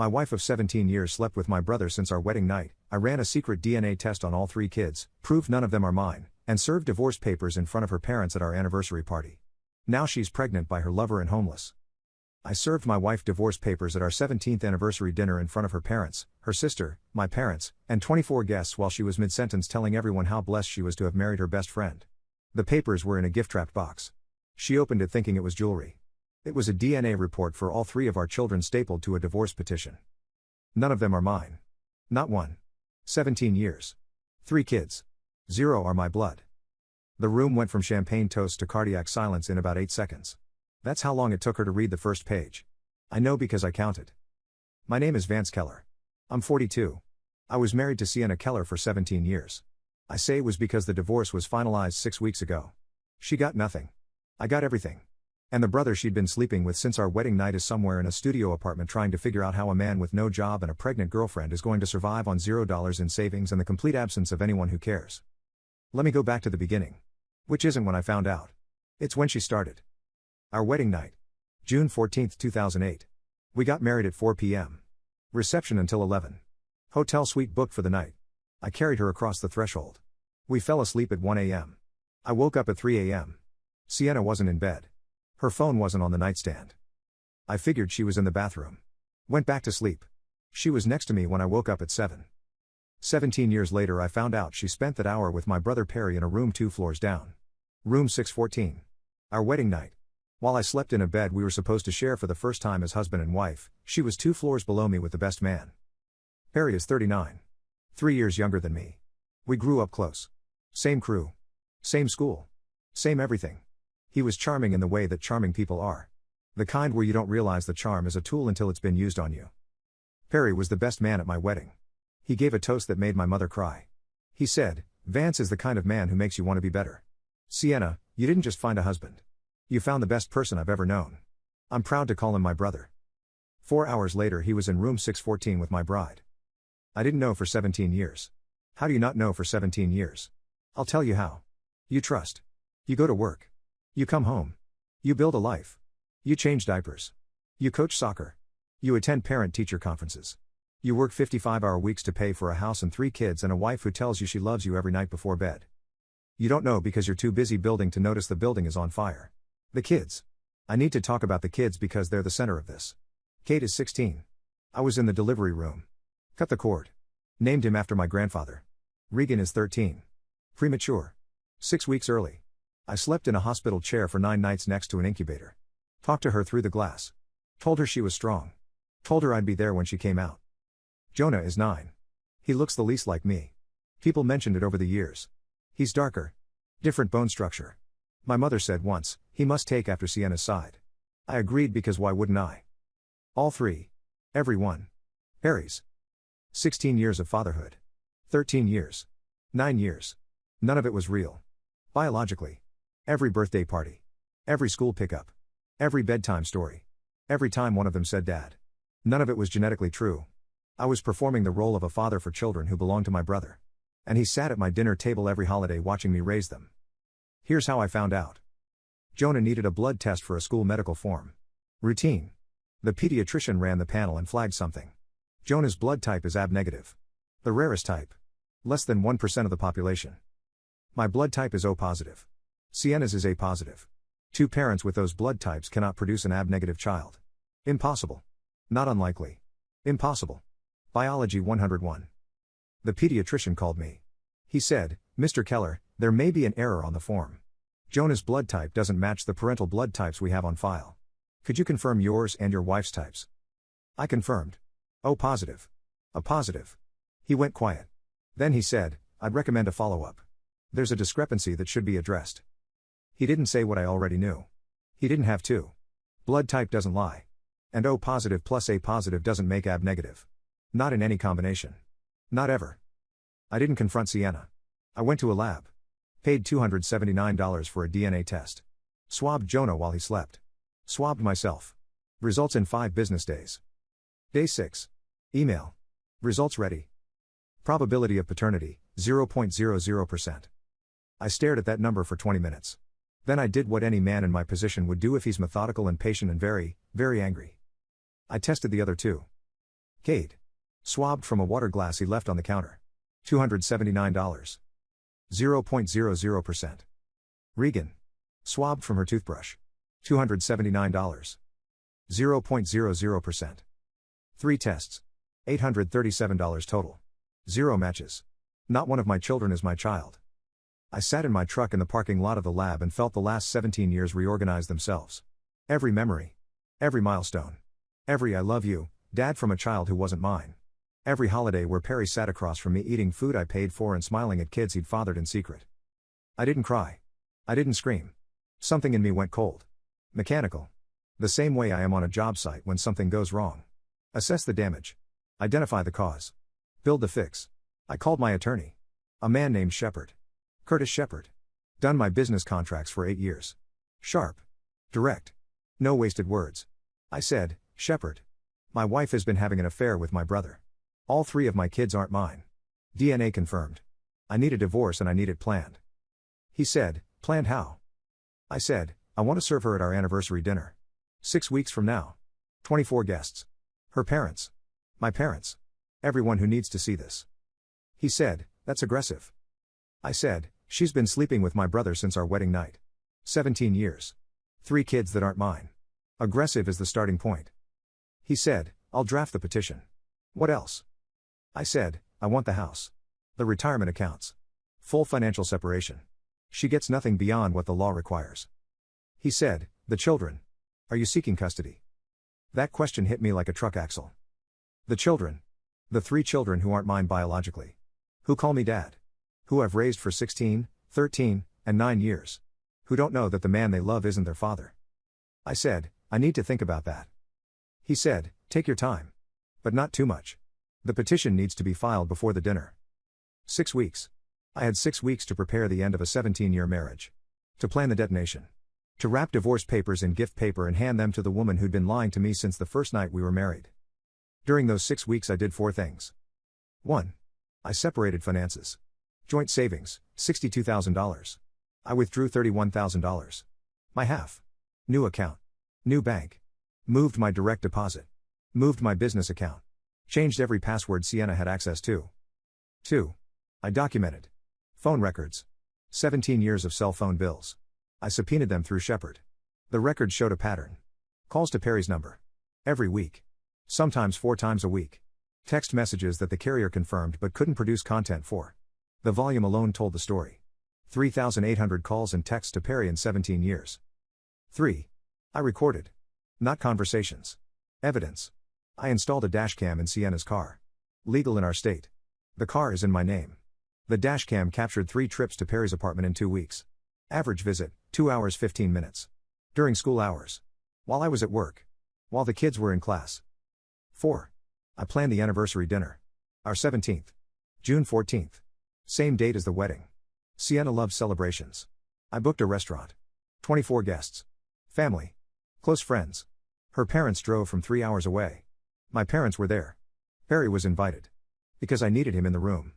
My wife of 17 years slept with my brother since our wedding night. I ran a secret DNA test on all 3 kids, proved none of them are mine, and served divorce papers in front of her parents at our anniversary party. Now she's pregnant by her lover and homeless. I served my wife divorce papers at our 17th anniversary dinner in front of her parents, her sister, my parents, and 24 guests while she was mid-sentence telling everyone how blessed she was to have married her best friend. The papers were in a gift-wrapped box. She opened it thinking it was jewelry. It was a DNA report for all 3 of our children stapled to a divorce petition. None of them are mine. Not one. 17 years. 3 kids. 0 are my blood. The room went from champagne toast to cardiac silence in about 8 seconds. That's how long it took her to read the first page. I know because I counted. My name is Vance Keller. I'm 42. I was married to Sienna Keller for 17 years. I say it was because the divorce was finalized 6 weeks ago. She got nothing. I got everything. And the brother she'd been sleeping with since our wedding night is somewhere in a studio apartment trying to figure out how a man with no job and a pregnant girlfriend is going to survive on $0 in savings and the complete absence of anyone who cares. Let me go back to the beginning. Which isn't when I found out. It's when she started. Our wedding night. June 14, 2008. We got married at 4 p.m. Reception until 11. Hotel suite booked for the night. I carried her across the threshold. We fell asleep at 1 a.m. I woke up at 3 a.m. Sienna wasn't in bed. Her phone wasn't on the nightstand. I figured she was in the bathroom. Went back to sleep. She was next to me when I woke up at 7. 17 years later I found out she spent that hour with my brother Perry in a room 2 floors down. Room 614. Our wedding night. While I slept in a bed we were supposed to share for the first time as husband and wife, she was 2 floors below me with the best man. Perry is 39. 3 years younger than me. We grew up close. Same crew. Same school. Same everything. He was charming in the way that charming people are. The kind where you don't realize the charm is a tool until it's been used on you. Perry was the best man at my wedding. He gave a toast that made my mother cry. He said, "Vance is the kind of man who makes you want to be better. Sienna, you didn't just find a husband. You found the best person I've ever known. I'm proud to call him my brother." 4 hours later he was in room 614 with my bride. I didn't know for 17 years. How do you not know for 17 years? I'll tell you how. You trust. You go to work. You come home. You build a life. You change diapers. You coach soccer. You attend parent-teacher conferences. You work 55-hour weeks to pay for a house and 3 kids and a wife who tells you she loves you every night before bed. You don't know because you're too busy building to notice the building is on fire. The kids. I need to talk about the kids because they're the center of this. Kate is 16. I was in the delivery room. Cut the cord. Named him after my grandfather. Regan is 13. Premature. 6 weeks early. I slept in a hospital chair for 9 nights next to an incubator. Talked to her through the glass. Told her she was strong. Told her I'd be there when she came out. Jonah is 9. He looks the least like me. People mentioned it over the years. He's darker. Different bone structure. My mother said once, he must take after Sienna's side. I agreed because why wouldn't I? All 3. Every one. Perry's. 16 years of fatherhood. 13 years. 9 years. None of it was real. Biologically. Every birthday party. Every school pickup. Every bedtime story. Every time one of them said dad. None of it was genetically true. I was performing the role of a father for children who belonged to my brother. And he sat at my dinner table every holiday watching me raise them. Here's how I found out. Jonah needed a blood test for a school medical form. Routine. The pediatrician ran the panel and flagged something. Jonah's blood type is AB negative. The rarest type. Less than 1% of the population. My blood type is O positive. Sienna's is A positive. 2 parents with those blood types cannot produce an AB negative child. Impossible. Not unlikely. Impossible. Biology 101. The pediatrician called me. He said, "Mr. Keller, there may be an error on the form. Jonah's blood type doesn't match the parental blood types we have on file. Could you confirm yours and your wife's types?" I confirmed. O positive. A positive. He went quiet. Then he said, "I'd recommend a follow-up. There's a discrepancy that should be addressed." He didn't say what I already knew. He didn't have to. Blood type doesn't lie. And O positive plus A positive doesn't make AB negative. Not in any combination. Not ever. I didn't confront Sienna. I went to a lab. Paid $279 for a DNA test. Swabbed Jonah while he slept. Swabbed myself. Results in 5 business days. Day 6. Email. Results ready. Probability of paternity, 0.00%. I stared at that number for 20 minutes. Then I did what any man in my position would do if he's methodical and patient and very, very angry. I tested the other 2. Kate. Swabbed from a water glass he left on the counter. $279. 0.00%. Regan. Swabbed from her toothbrush. $279. 0.00%. 3 tests. $837 total. 0 matches. Not one of my children is my child. I sat in my truck in the parking lot of the lab and felt the last 17 years reorganize themselves. Every memory. Every milestone. Every I love you, Dad, from a child who wasn't mine. Every holiday where Perry sat across from me eating food I paid for and smiling at kids he'd fathered in secret. I didn't cry. I didn't scream. Something in me went cold. Mechanical. The same way I am on a job site when something goes wrong. Assess the damage. Identify the cause. Build the fix. I called my attorney. A man named Shepard. Curtis Shepard. Done my business contracts for 8 years. Sharp. Direct. No wasted words. I said, Shepard. My wife has been having an affair with my brother. All 3 of my kids aren't mine. DNA confirmed. I need a divorce and I need it planned. He said, planned how? I said, I want to serve her at our anniversary dinner. 6 weeks from now. 24 guests. Her parents. My parents. Everyone who needs to see this. He said, that's aggressive. I said, she's been sleeping with my brother since our wedding night. 17 years. 3 kids that aren't mine. Aggressive is the starting point. He said, I'll draft the petition. What else? I said, I want the house. The retirement accounts. Full financial separation. She gets nothing beyond what the law requires. He said, the children. Are you seeking custody? That question hit me like a truck axle. The children. The 3 children who aren't mine biologically. Who call me dad. Who I've raised for 16, 13, and 9 years. Who don't know that the man they love isn't their father. I said, I need to think about that. He said, take your time. But not too much. The petition needs to be filed before the dinner. 6 weeks. I had 6 weeks to prepare the end of a 17-year marriage. To plan the detonation. To wrap divorce papers in gift paper and hand them to the woman who'd been lying to me since the first night we were married. During those 6 weeks I did 4 things. 1. I separated finances. Joint savings, $62,000. I withdrew $31,000. My half. New account. New bank. Moved my direct deposit. Moved my business account. Changed every password Sienna had access to. 2. I documented. Phone records. 17 years of cell phone bills. I subpoenaed them through Shepard. The records showed a pattern. Calls to Perry's number. Every week. Sometimes 4 times a week. Text messages that the carrier confirmed but couldn't produce content for. The volume alone told the story. 3,800 calls and texts to Perry in 17 years. 3. I recorded. Not conversations. Evidence. I installed a dashcam in Sienna's car. Legal in our state. The car is in my name. The dashcam captured 3 trips to Perry's apartment in 2 weeks. Average visit, 2 hours 15 minutes. During school hours. While I was at work. While the kids were in class. 4. I planned the anniversary dinner. Our 17th. June 14th. Same date as the wedding. Sienna loves celebrations. I booked a restaurant. 24 guests. Family. Close friends. Her parents drove from 3 hours away. My parents were there. Perry was invited. Because I needed him in the room.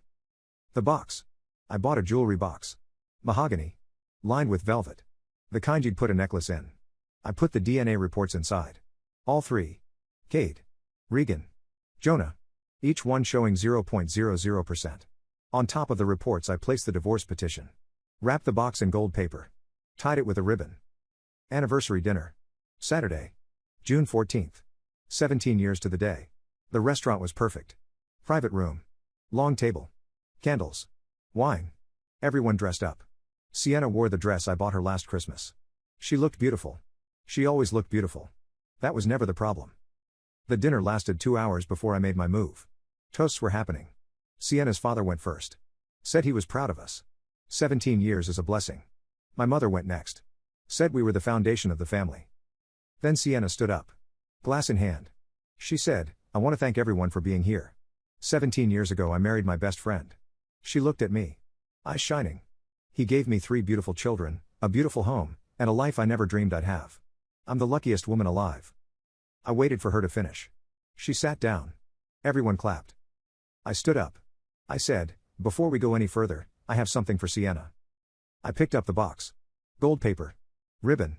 The box. I bought a jewelry box. Mahogany. Lined with velvet. The kind you'd put a necklace in. I put the DNA reports inside. All 3. Kate. Regan. Jonah. Each one showing 0.00%. On top of the reports I placed the divorce petition. Wrapped the box in gold paper. Tied it with a ribbon. Anniversary dinner. Saturday. June 14th. 17 years to the day. The restaurant was perfect. Private room. Long table. Candles. Wine. Everyone dressed up. Sienna wore the dress I bought her last Christmas. She looked beautiful. She always looked beautiful. That was never the problem. The dinner lasted 2 hours before I made my move. Toasts were happening. Sienna's father went first. Said he was proud of us. 17 years is a blessing. My mother went next. Said we were the foundation of the family. Then Sienna stood up. Glass in hand. She said, I want to thank everyone for being here. 17 years ago I married my best friend. She looked at me. Eyes shining. He gave me 3 beautiful children, a beautiful home, and a life I never dreamed I'd have. I'm the luckiest woman alive. I waited for her to finish. She sat down. Everyone clapped. I stood up. I said, before we go any further, I have something for Sienna. I picked up the box. Gold paper. Ribbon.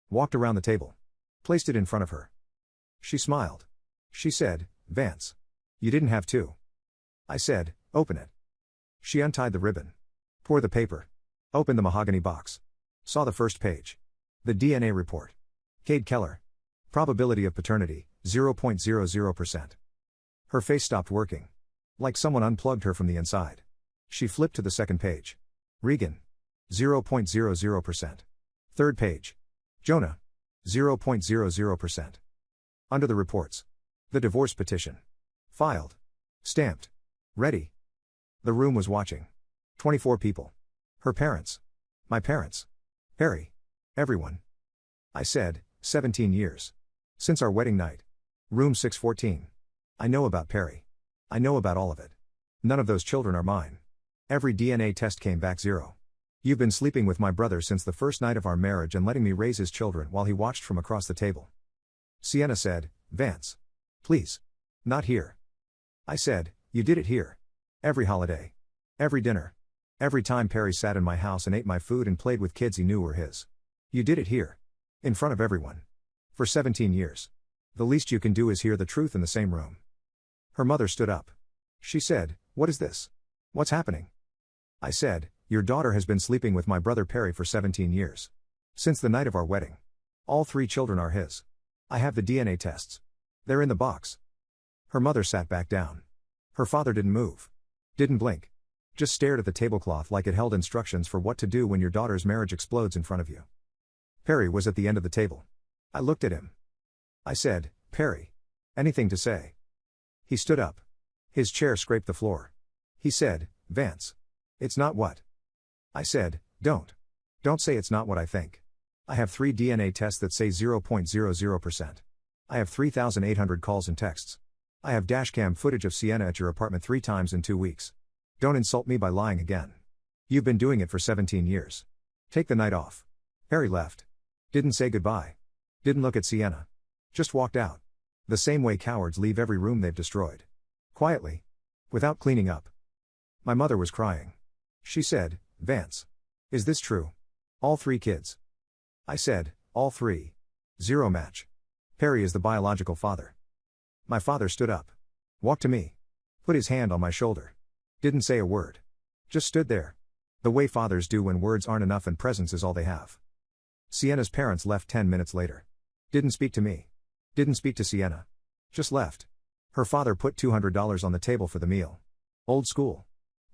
Walked around the table. Placed it in front of her. She smiled. She said, Vance. You didn't have to. I said, open it. She untied the ribbon. Pour the paper. Opened the mahogany box. Saw the first page. The DNA report. Cade Keller. Probability of paternity, 0.00%. Her face stopped working. Like someone unplugged her from the inside. She flipped to the second page. Regan. 0.00%. Third page. Jonah. 0.00%. Under the reports. The divorce petition. Filed. Stamped. Ready. The room was watching. 24 people. Her parents. My parents. Perry. Everyone. I said, 17 years. Since our wedding night. Room 614. I know about Perry. I know about all of it. None of those children are mine. Every DNA test came back 0. You've been sleeping with my brother since the first night of our marriage and letting me raise his children while he watched from across the table. Sienna said, Vance. Please. Not here. I said, you did it here. Every holiday. Every dinner. Every time Perry sat in my house and ate my food and played with kids he knew were his. You did it here. In front of everyone. For 17 years. The least you can do is hear the truth in the same room. Her mother stood up. She said, what is this? What's happening? I said, your daughter has been sleeping with my brother Perry for 17 years. Since the night of our wedding. All 3 children are his. I have the DNA tests. They're in the box. Her mother sat back down. Her father didn't move. Didn't blink. Just stared at the tablecloth like it held instructions for what to do when your daughter's marriage explodes in front of you. Perry was at the end of the table. I looked at him. I said, Perry. Anything to say? He stood up. His chair scraped the floor. He said, Vance. It's not what? I said, don't. Don't say it's not what I think. I have 3 DNA tests that say 0.00%. I have 3,800 calls and texts. I have dashcam footage of Sienna at your apartment 3 times in 2 weeks. Don't insult me by lying again. You've been doing it for 17 years. Take the night off. Perry left. Didn't say goodbye. Didn't look at Sienna. Just walked out. The same way cowards leave every room they've destroyed. Quietly. Without cleaning up. My mother was crying. She said, Vance. Is this true? All 3 kids? I said, all 3. 0 match. Perry is the biological father. My father stood up. Walked to me. Put his hand on my shoulder. Didn't say a word. Just stood there. The way fathers do when words aren't enough and presence is all they have. Sienna's parents left 10 minutes later. Didn't speak to me. Didn't speak to Sienna. Just left. Her father put $200 on the table for the meal. Old school.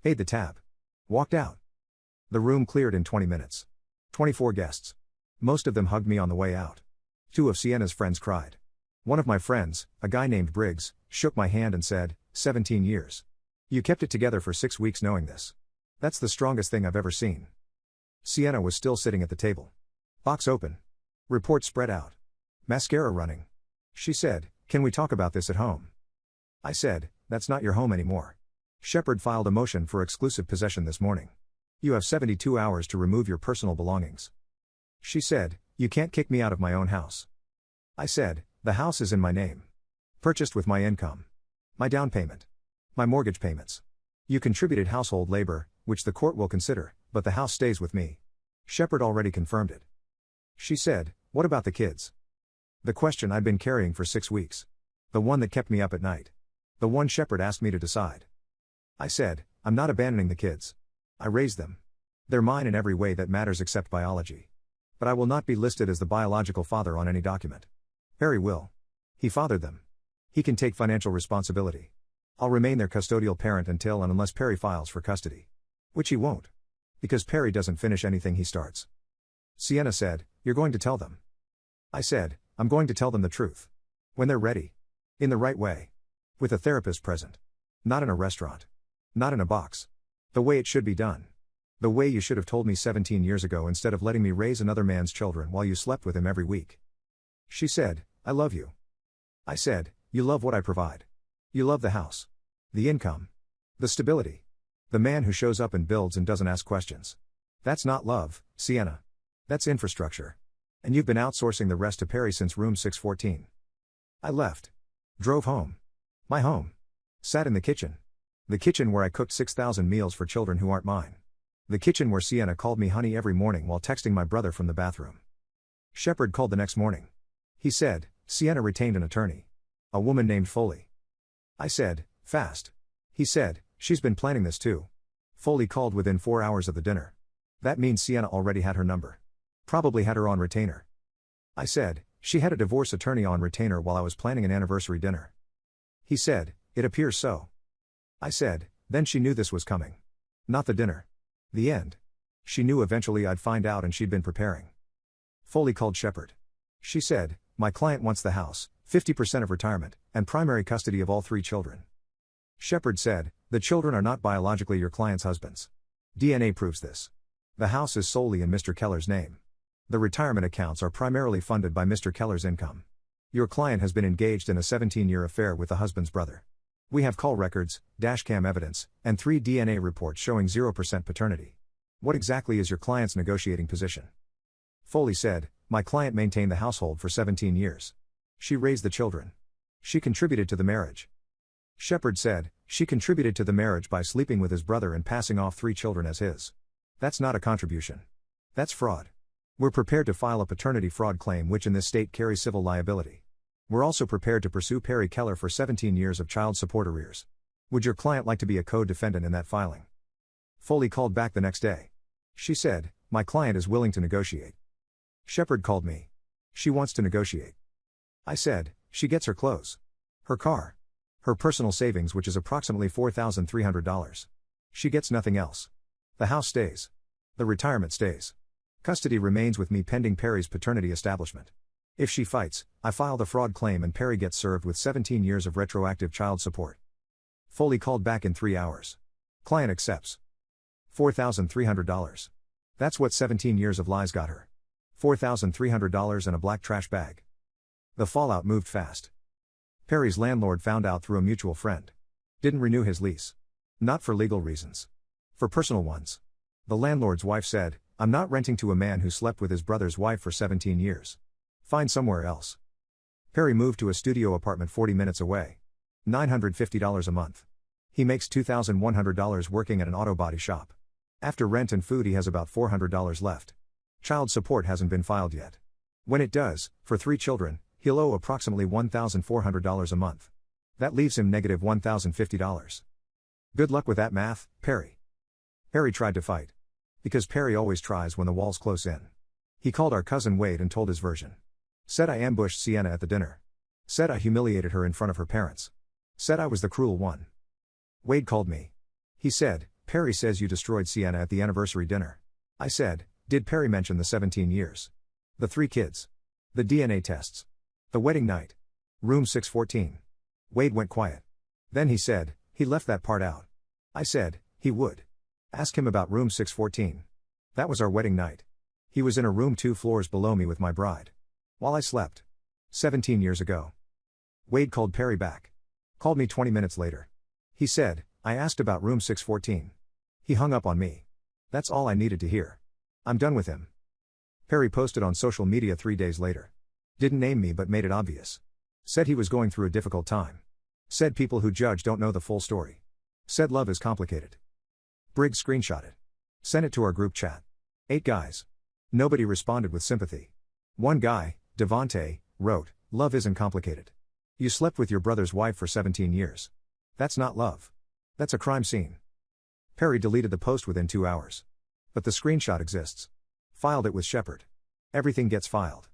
Paid the tab. Walked out. The room cleared in 20 minutes. 24 guests. Most of them hugged me on the way out. 2 of Sienna's friends cried. One of my friends, a guy named Briggs, shook my hand and said, 17 years. You kept it together for 6 weeks knowing this. That's the strongest thing I've ever seen. Sienna was still sitting at the table. Box open. Report spread out. Mascara running. She said, can we talk about this at home? I said, that's not your home anymore. Shepard filed a motion for exclusive possession this morning. You have 72 hours to remove your personal belongings. She said, you can't kick me out of my own house. I said, the house is in my name. Purchased with my income. My down payment. My mortgage payments. You contributed household labor, which the court will consider, but the house stays with me. Shepard already confirmed it. She said, what about the kids? The question I'd been carrying for 6 weeks. The one that kept me up at night. The one Shepard asked me to decide. I said, I'm not abandoning the kids. I raised them. They're mine in every way that matters except biology. But I will not be listed as the biological father on any document. Perry will. He fathered them. He can take financial responsibility. I'll remain their custodial parent until and unless Perry files for custody. Which he won't. Because Perry doesn't finish anything he starts. Sienna said, you're going to tell them. I said, I'm going to tell them the truth. When they're ready. In the right way. With a therapist present. Not in a restaurant. Not in a box. The way it should be done. The way you should have told me 17 years ago instead of letting me raise another man's children while you slept with him every week. She said, I love you. I said, you love what I provide. You love the house. The income. The stability. The man who shows up and builds and doesn't ask questions. That's not love, Sienna. That's infrastructure. And you've been outsourcing the rest to Perry since room 614. I left. Drove home. My home. Sat in the kitchen. The kitchen where I cooked 6,000 meals for children who aren't mine. The kitchen where Sienna called me honey every morning while texting my brother from the bathroom. Shepard called the next morning. He said, Sienna retained an attorney. A woman named Foley. I said, Fast. He said, she's been planning this too. Foley called within 4 hours of the dinner. That means Sienna already had her number. Probably had her on retainer. I said, she had a divorce attorney on retainer while I was planning an anniversary dinner. He said, it appears so. I said, then she knew this was coming. Not the dinner. The end. She knew eventually I'd find out and she'd been preparing. Foley called Shepard. She said, my client wants the house, 50% of retirement, and primary custody of all 3 children. Shepard said, the children are not biologically your client's husbands. DNA proves this. The house is solely in Mr. Keller's name. The retirement accounts are primarily funded by Mr. Keller's income. Your client has been engaged in a 17-year affair with the husband's brother. We have call records, dashcam evidence, and 3 DNA reports showing 0% paternity. What exactly is your client's negotiating position? Foley said, my client maintained the household for 17 years. She raised the children. She contributed to the marriage. Shepard said, she contributed to the marriage by sleeping with his brother and passing off 3 children as his. That's not a contribution. That's fraud. We're prepared to file a paternity fraud claim which in this state carries civil liability. We're also prepared to pursue Perry Keller for 17 years of child support arrears. Would your client like to be a co-defendant in that filing? Foley called back the next day. She said, my client is willing to negotiate. Shepard called me. She wants to negotiate. I said, she gets her clothes. Her car. Her personal savings, which is approximately $4,300. She gets nothing else. The house stays. The retirement stays. Custody remains with me pending Perry's paternity establishment. If she fights, I file the fraud claim and Perry gets served with 17 years of retroactive child support. Foley called back in 3 hours. Client accepts. $4,300. That's what 17 years of lies got her. $4,300 and a black trash bag. The fallout moved fast. Perry's landlord found out through a mutual friend. Didn't renew his lease. Not for legal reasons. For personal ones. The landlord's wife said, I'm not renting to a man who slept with his brother's wife for 17 years. Find somewhere else. Perry moved to a studio apartment 40 minutes away. $950 a month. He makes $2,100 working at an auto body shop. After rent and food he has about $400 left. Child support hasn't been filed yet. When it does, for 3 children, he'll owe approximately $1,400 a month. That leaves him negative $1,050. Good luck with that math, Perry. Perry tried to fight. Because Perry always tries when the wall's close in. He called our cousin Wade and told his version. Said I ambushed Sienna at the dinner. Said I humiliated her in front of her parents. Said I was the cruel one. Wade called me. He said, Perry says you destroyed Sienna at the anniversary dinner. I said, did Perry mention the 17 years? The 3 kids. The DNA tests. The wedding night. Room 614. Wade went quiet. Then he said, he left that part out. I said, he would. Ask him about room 614. That was our wedding night. He was in a room 2 floors below me with my bride. While I slept. 17 years ago. Wade called Perry back. Called me 20 minutes later. He said, I asked about room 614. He hung up on me. That's all I needed to hear. I'm done with him. Perry posted on social media 3 days later. Didn't name me but made it obvious. Said he was going through a difficult time. Said people who judge don't know the full story. Said love is complicated. Briggs screenshot it. Sent it to our group chat. 8 guys. Nobody responded with sympathy. One guy, Devontae, wrote, love isn't complicated. You slept with your brother's wife for 17 years. That's not love. That's a crime scene. Perry deleted the post within 2 hours. But the screenshot exists. Filed it with Shepard. Everything gets filed.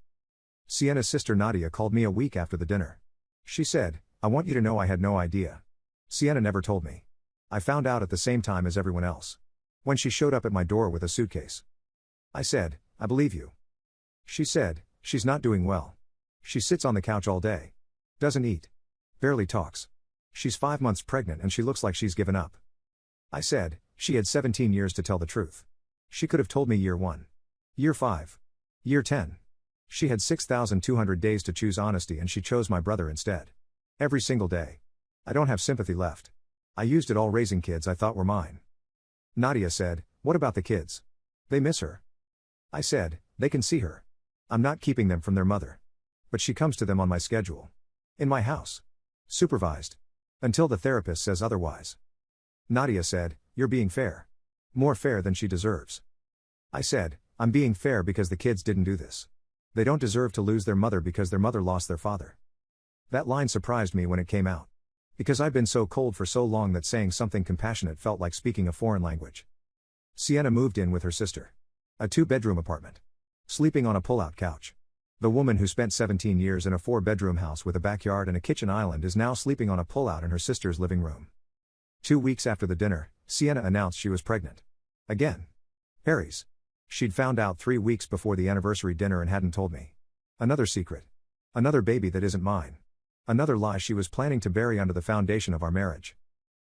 Sienna's sister Nadia called me a week after the dinner. She said, I want you to know I had no idea. Sienna never told me. I found out at the same time as everyone else. When she showed up at my door with a suitcase. I said, I believe you. She said, she's not doing well. She sits on the couch all day. Doesn't eat. Barely talks. She's 5 months pregnant and she looks like she's given up. I said, she had 17 years to tell the truth. She could have told me year 1. Year 5. Year 10. She had 6,200 days to choose honesty and she chose my brother instead. Every single day. I don't have sympathy left. I used it all raising kids I thought were mine. Nadia said, what about the kids? They miss her. I said, they can see her. I'm not keeping them from their mother. But she comes to them on my schedule. In my house. Supervised. Until the therapist says otherwise. Nadia said, you're being fair. More fair than she deserves. I said, I'm being fair because the kids didn't do this. They don't deserve to lose their mother because their mother lost their father. That line surprised me when it came out. Because I'd been so cold for so long that saying something compassionate felt like speaking a foreign language. Sienna moved in with her sister. A 2-bedroom apartment. Sleeping on a pull-out couch. The woman who spent 17 years in a 4-bedroom house with a backyard and a kitchen island is now sleeping on a pull-out in her sister's living room. 2 weeks after the dinner, Sienna announced she was pregnant. Again. Perry's. She'd found out 3 weeks before the anniversary dinner and hadn't told me. Another secret. Another baby that isn't mine. Another lie she was planning to bury under the foundation of our marriage.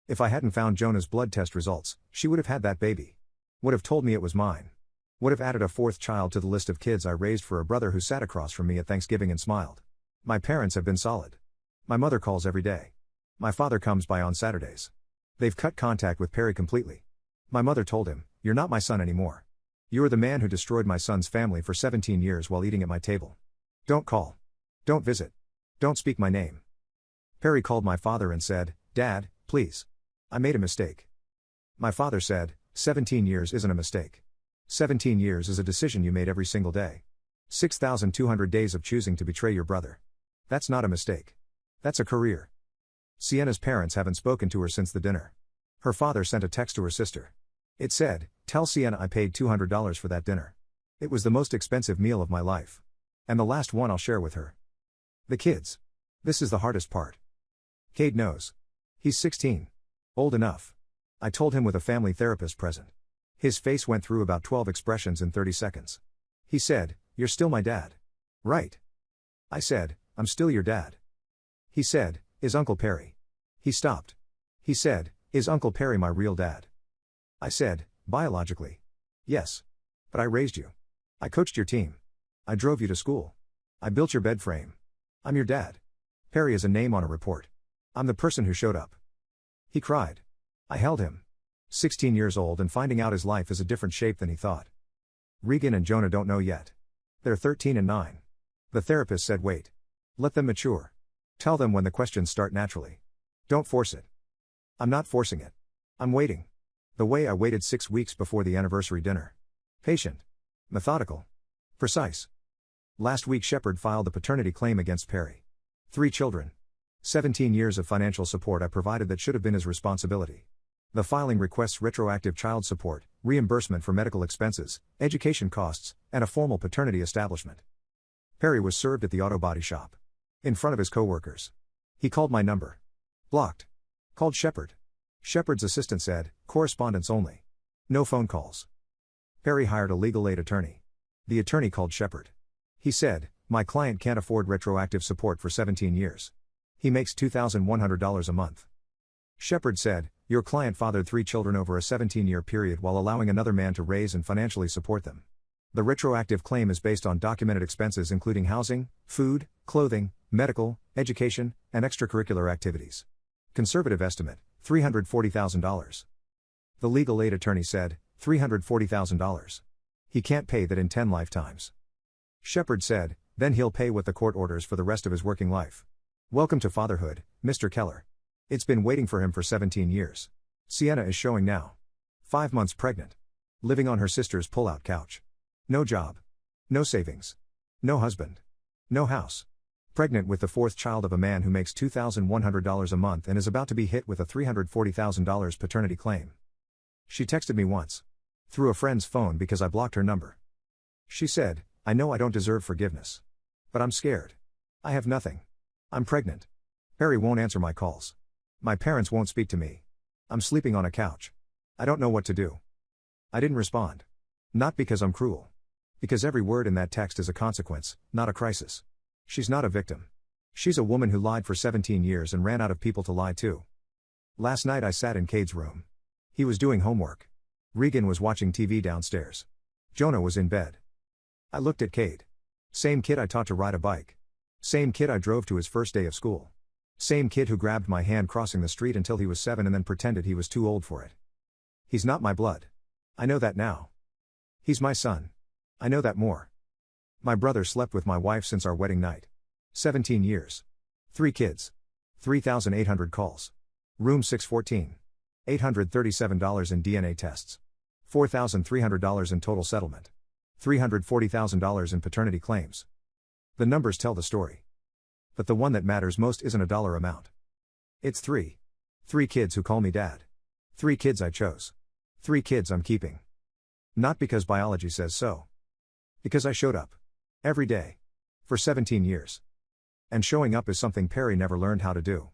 If I hadn't found Jonah's blood test results, she would have had that baby. Would have told me it was mine. Would have added a 4th child to the list of kids I raised for a brother who sat across from me at Thanksgiving and smiled. My parents have been solid. My mother calls every day. My father comes by on Saturdays. They've cut contact with Perry completely. My mother told him, "You're not my son anymore. You are the man who destroyed my son's family for 17 years while eating at my table. Don't call. Don't visit. Don't speak my name." Perry called my father and said, "Dad, please. I made a mistake." My father said, 17 years isn't a mistake. 17 years is a decision you made every single day. 6,200 days of choosing to betray your brother. That's not a mistake. That's a career. Sienna's parents haven't spoken to her since the dinner. Her father sent a text to her sister. It said, "Tell Sienna I paid $200 for that dinner. It was the most expensive meal of my life. And the last one I'll share with her." The kids. This is the hardest part. Cade knows. He's 16. Old enough. I told him with a family therapist present. His face went through about 12 expressions in 30 seconds. He said, "You're still my dad. Right?" I said, "I'm still your dad." He said, "Is Uncle Perry?" He stopped. He said, "Is Uncle Perry my real dad?" I said, "Biologically. Yes. But I raised you. I coached your team. I drove you to school. I built your bed frame. I'm your dad. Perry is a name on a report. I'm the person who showed up." He cried. I held him. 16 years old and finding out his life is a different shape than he thought. Regan and Jonah don't know yet. They're 13 and 9. The therapist said wait. Let them mature. Tell them when the questions start naturally. Don't force it. I'm not forcing it. I'm waiting. The way I waited 6 weeks before the anniversary dinner. Patient. Methodical. Precise. Last week Shepard filed the paternity claim against Perry. 3 children. 17 years of financial support I provided that should have been his responsibility. The filing requests retroactive child support, reimbursement for medical expenses, education costs, and a formal paternity establishment. Perry was served at the auto body shop. In front of his co-workers. He called my number. Blocked. Called Shepard. Shepard's assistant said, "Correspondence only. No phone calls." Perry hired a legal aid attorney. The attorney called Shepard. He said, "My client can't afford retroactive support for 17 years. He makes $2,100 a month." Shepard said, "Your client fathered 3 children over a 17-year period while allowing another man to raise and financially support them. The retroactive claim is based on documented expenses including housing, food, clothing, medical, education, and extracurricular activities. Conservative estimate, $340,000. The legal aid attorney said, $340,000. He can't pay that in 10 lifetimes. Shepard said, then he'll pay what the court orders for the rest of his working life. Welcome to fatherhood, Mr. Keller. It's been waiting for him for 17 years. Sienna is showing now. 5 months pregnant. Living on her sister's pull-out couch. No job. No savings. No husband. No house. Pregnant with the 4th child of a man who makes $2,100 a month and is about to be hit with a $340,000 paternity claim. She texted me once. Through a friend's phone because I blocked her number. She said, "I know I don't deserve forgiveness. But I'm scared. I have nothing. I'm pregnant. Perry won't answer my calls. My parents won't speak to me. I'm sleeping on a couch. I don't know what to do." I didn't respond. Not because I'm cruel. Because every word in that text is a consequence, not a crisis. She's not a victim. She's a woman who lied for 17 years and ran out of people to lie to. Last night I sat in Cade's room. He was doing homework. Regan was watching TV downstairs. Jonah was in bed. I looked at Cade. Same kid I taught to ride a bike. Same kid I drove to his first day of school. Same kid who grabbed my hand crossing the street until he was 7 and then pretended he was too old for it. He's not my blood. I know that now. He's my son. I know that more. My brother slept with my wife since our wedding night. 17 years. 3 kids. 3,800 calls. Room 614. $837 in DNA tests. $4,300 in total settlement. $340,000 in paternity claims. The numbers tell the story. But the one that matters most isn't a dollar amount. It's three. 3 kids who call me dad. 3 kids I chose. 3 kids I'm keeping. Not because biology says so. Because I showed up. Every day. For 17 years. And showing up is something Perry never learned how to do.